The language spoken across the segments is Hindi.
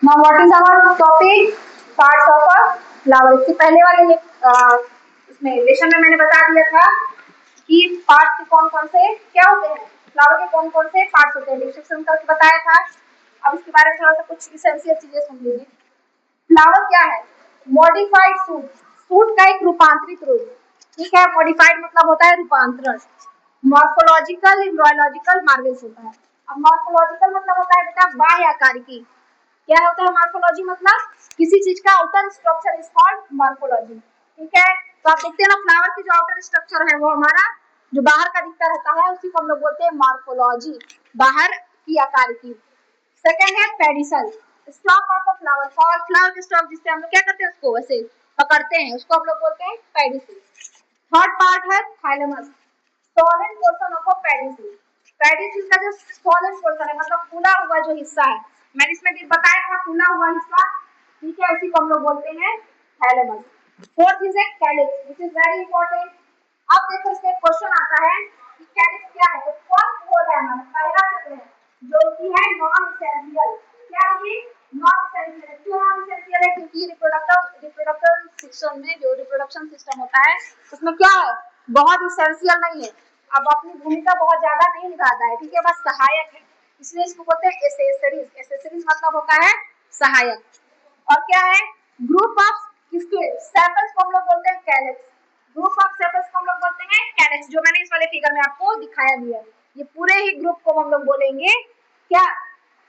Now what is our topic? Parts of a flower. इससे पहले वाले इसमें लेसन में मैंने बता दिया था कि पार्ट्स के कौन कौन से क्या होते हैं, फ्लावर के कौन कौन से पार्ट्स होते हैं, डिस्क्रिप्शन करके बताया था। अब इसके बारे में थोड़ा सा कुछ इसेंशियल चीजें सुन लीजिए। फ्लावर क्या है? मॉडिफाइड सूट, सूट का एक रूपांतरित रूप। ठीक है, मॉडिफाइड मतलब होता है रूपांतरण। मॉर्फोलॉजिकल, एम्ब्रियोलॉजिकल, मार्वेल्स होता है। अब मॉर्फोलॉजिकल मतलब होता है बेटा बाह्य आकारिकी। क्या होता है मॉर्फोलॉजी? मतलब किसी चीज का outer structure is called morphology. ठीक है, तो आप देखते हैं ना फ्लावर की जो आउटर स्ट्रक्चर है वो हमारा जो बाहर का दिखता रहता है उसी को हम लोग बोलते हैं मॉर्फोलॉजी, बाहर की आकारिकी। सेकंड है pedicel, stock of a flower, flower के स्टॉक जिससे हम लोग क्या करते हैं उसको ऐसे पकड़ते हैं, उसको हम लोग बोलते हैं पेडिसल। थर्ड पार्ट है thalamus, solid portion of a pedicel. Pedicel का जो सॉलिड पोर्शन है मतलब फूला हुआ जो हिस्सा है, मैंने इसमें भी बताया था फूला हुआ हिस्सा। ठीक है, इसी को हम लोग बोलते हैं thalamus. Fourth is a calyx which is very important. अब देखो इसमें क्वेश्चन आता है कि कैलिक्स क्या है। तो फर्स्ट बोल रहा है हमारा पहला चक्र है जो कि है नॉन एसेंशियल। क्या है ये? नॉन एसेंशियल है। क्यों नॉन एसेंशियल है? क्योंकि रिप्रोडक्टिव सिस्टम में जो रिप्रोडक्शन सिस्टम होता है उसमें क्या है, बहुत एसेंशियल नहीं है। अब अपनी भूमिका बहुत ज्यादा नहीं निभाता है, ठीक है, बस सहायक है, इसलिए इसको बोलते हैं एसेसरीज। एसेसरीज मतलब होता है सहायक। और क्या है? ग्रुप ऑफ किसके सेपल्स को हम लोग बोलते हैं कैलिक्स। ग्रुप ऑफ सेपल्स को हम लोग बोलते हैं कैलिक्स, जो मैंने इस वाले फिगर में आपको दिखाया भी है। ये पूरे ही ग्रुप को हम लोग बोलेंगे क्या?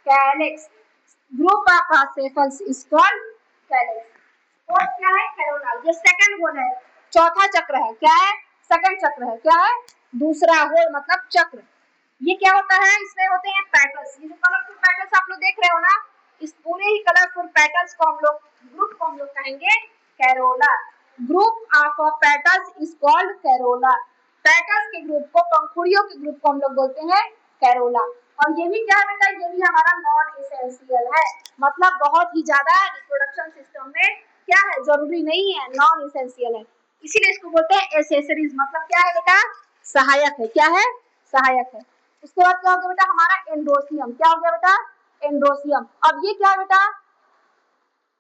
Calyx. Group of sepals is called calyx. Fourth क्या है? कैरोनल, ये सेकंड होल है, चौथा चक्र है। क्या है? सेकंड चक्र है। क्या है? दूसरा होल मतलब चक्र। ये क्या होता है? इसमें होते हैं पेटल्स। ये जो कलरफुल पेटल्स आप लोग देख रहे हो ना, इस पूरे ही कलरफुल पेटल्स को हम लोग ग्रुप को हम लोग कहेंगे corolla. Group of petals is called corolla. Petals के ग्रुप को, पंखुड़ियों के ग्रुप को हम लोग बोलते हैं कैरोला। और ये भी क्या है बेटा? ये भी हमारा नॉन एसेंशियल है, मतलब बहुत ही ज्यादा रिप्रोडक्शन सिस्टम में क्या है, जरूरी नहीं है, नॉन एसेंशियल है, इसीलिए इसको बोलते हैं एसेसरीज। मतलब क्या है बेटा? सहायक है। क्या है? सहायक है। उसके बाद क्या हो गया बेटा? हमारा एंड्रोसियम। क्या हो गया बेटा? एंड्रोसियम। अब ये क्या है बेटा?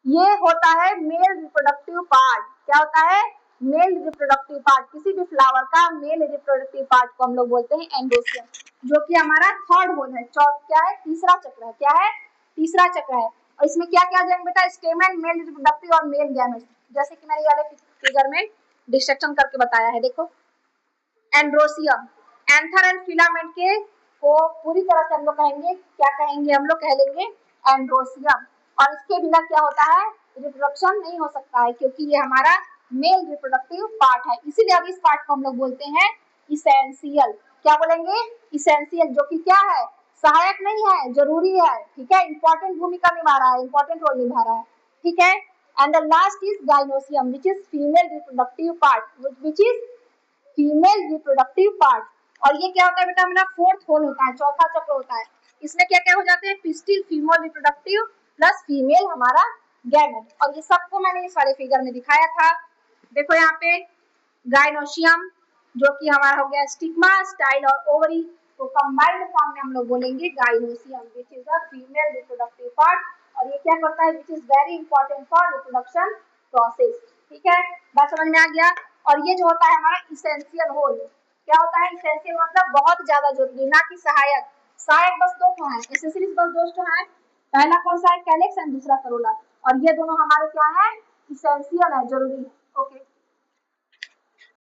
ये होता है मेल रिप्रोडक्टिव पार्ट। क्या होता है? Male reproductive part. किसी भी फ्लावर का मेल रिप्रोडक्टिव पार्ट को हम लोग बोलते हैं एंड्रोसियम, जो कि हमारा थर्ड होल है। क्या है? तीसरा चक्र है। क्या है? तीसरा चक्र है। और इसमें क्या क्या जाएंगे बेटा? स्टेमन, मेल रिप्रोडक्टिव और मेल गैमेट्स, जैसे कि मैंने ये वाले फिगर में डिस्ट्रक्शन करके बताया है। देखो एंड्रोसियम, एंथर एंड फिलामेंट के को पूरी तरह से हम लोग कहेंगे, क्या कहेंगे हम लोग? कह लेंगे एंड्रोसियम। और इसके बिना क्या होता है? रिप्रोडक्शन नहीं हो सकता है, क्योंकि ये हमारा मेल रिप्रोडक्टिव पार्ट है, इसीलिए अब इस पार्ट को हम लोग बोलते हैं इसेंशियल। क्या बोलेंगे? इसेंशियल, जो कि क्या है? सहायक नहीं है, जरूरी है। ठीक है, इंपॉर्टेंट भूमिका निभा रहा है, इंपॉर्टेंट रोल निभा रहा है। ठीक है, and the last is gynoecium which is female reproductive part, which is female reproductive part. और ये क्या होता है बेटा? हमारा फोर्थ होल होता है, चौथा चक्र होता है। इसमें क्या क्या हो जाते हैं? Pistil, female reproductive plus female हमारा गैमेट। और ये सबको मैंने इस वाले फिगर में दिखाया था। देखो यहाँ पे गाइनोसियम, जो कि हमारा हो गया स्टिग्मा, स्टाइल और ओवरी, तो कंबाइंड फॉर्म में हम लोग बोलेंगे gynoecium which is the female reproductive part. और ये क्या करता है? Which is very important for reproduction process. ठीक है, बात समझ में आ गया। और ये जो होता है हमारा इसेंशियल होल। क्या होता है? इसेंशियल मतलब बहुत ज्यादा जरूरी, ना कि सहायक। सहायक बस दो तो है, एसेसरीज बस दो तो है। पहला कौन सा है? कैलिक्स एंड दूसरा करोला। और ये दोनों हमारे क्या है? इसेंशियल है, जरूरी है। ओके।